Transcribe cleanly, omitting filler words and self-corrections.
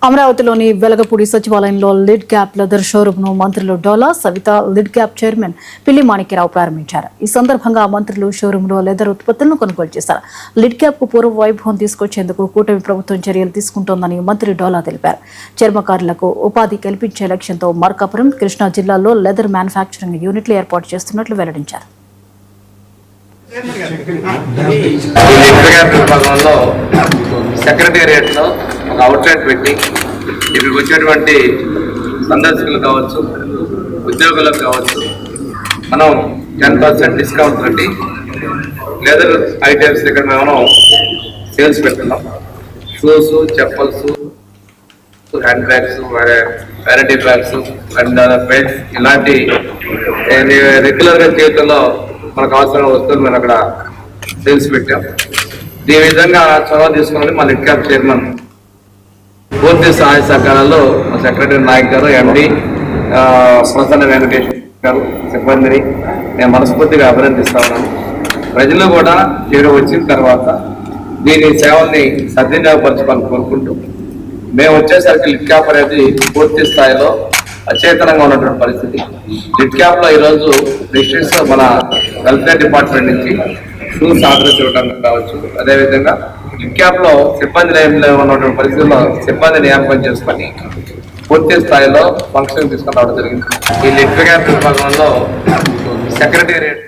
అమరావతిలోని వెలగపూడి సచివాలయంలో lid cap leather showroom ను మంత్రులు డోలా సవిత లిడ్ క్యాప్ చైర్మన్ పిల్లి మాణిక్యరావు ప్రారంభించారు. ఈ సందర్భంగా మంత్రులు షోరూమ్ లో లెదర్ ఉత్పత్తులను కొనుగోలు చేశారు. లిడ్ క్యాప్ కు పూర్వ వైభవం తీసుకొచ్చేందుకు కూటమి ప్రభుత్వం చర్యలు తీసుకుంటోందని మంత్రి డోలా తెలిపారు. చర్మకారులకు ఉపాధి కల్పించే లక్ష్యంతో మార్కాపురం, కృష్ణా జిల్లాల్లో లెదర్ మ్యానుఫ్యాక్చరింగ్ యూనిట్లు ఏర్పాటు చేస్తున్నట్లు వెల్లడించారు. సెక్రటేరియట్ లో ఒక అవుట్లెట్ పెట్టి ఇక్కడికి వచ్చేటువంటి సందర్శకులు కావచ్చు, ఉద్యోగులకు కావచ్చు, మనం 10% డిస్కౌంట్ పెట్టి లెదర్ ఐటమ్స్ ఇక్కడ మనం సేల్స్ పెడుతున్నాం. Shoes, chappals, hand bags, vanity bags and belts ఇలాంటి రెగ్యులర్గా జీవితంలో మనకు అవసరమైన వస్తువులు మనం అక్కడ సేల్స్ పెట్టాం. ఈ విధంగా చొరవ తీసుకున్నది మా లిడ్ క్యాప్ చైర్మన్ పూర్తి సహాయ సహకారాల్లో మా సెక్రటరీ నాయక్ గారు, ఎండి ప్రసన్న వెంకటేష్ గారు, సిబ్బందిని నేను మనస్ఫూర్తిగా అభినందిస్తా ఉన్నాను. ప్రజలు కూడా ఇక్కడ వచ్చిన తర్వాత దీని సేవల్ని సద్వినియోగపరచుకోవాలని కోరుకుంటూ మేము వచ్చేసరికి లిడ్ క్యాప్ అనేది పూర్తి స్థాయిలో అచేతనంగా ఉన్నటువంటి పరిస్థితి. లిడ్ క్యాప్ లో ఈరోజు డిస్ట్రిక్ట్స్ మన వెల్ఫేర్ డిపార్ట్మెంట్ నుంచి షూస్ ఆర్డర్ ఇవ్వడం కావచ్చు, అదేవిధంగా లిడ్ క్యాప్ లో సిబ్బంది ఉన్నటువంటి పరిస్థితుల్లో సిబ్బంది నియామకం చేసుకొని పూర్తి స్థాయిలో ఫంక్షన్ తీసుకొని రావడం జరిగింది. ఈ లిడ్ క్యాప్ విభాగంలో సెక్రటేరియట్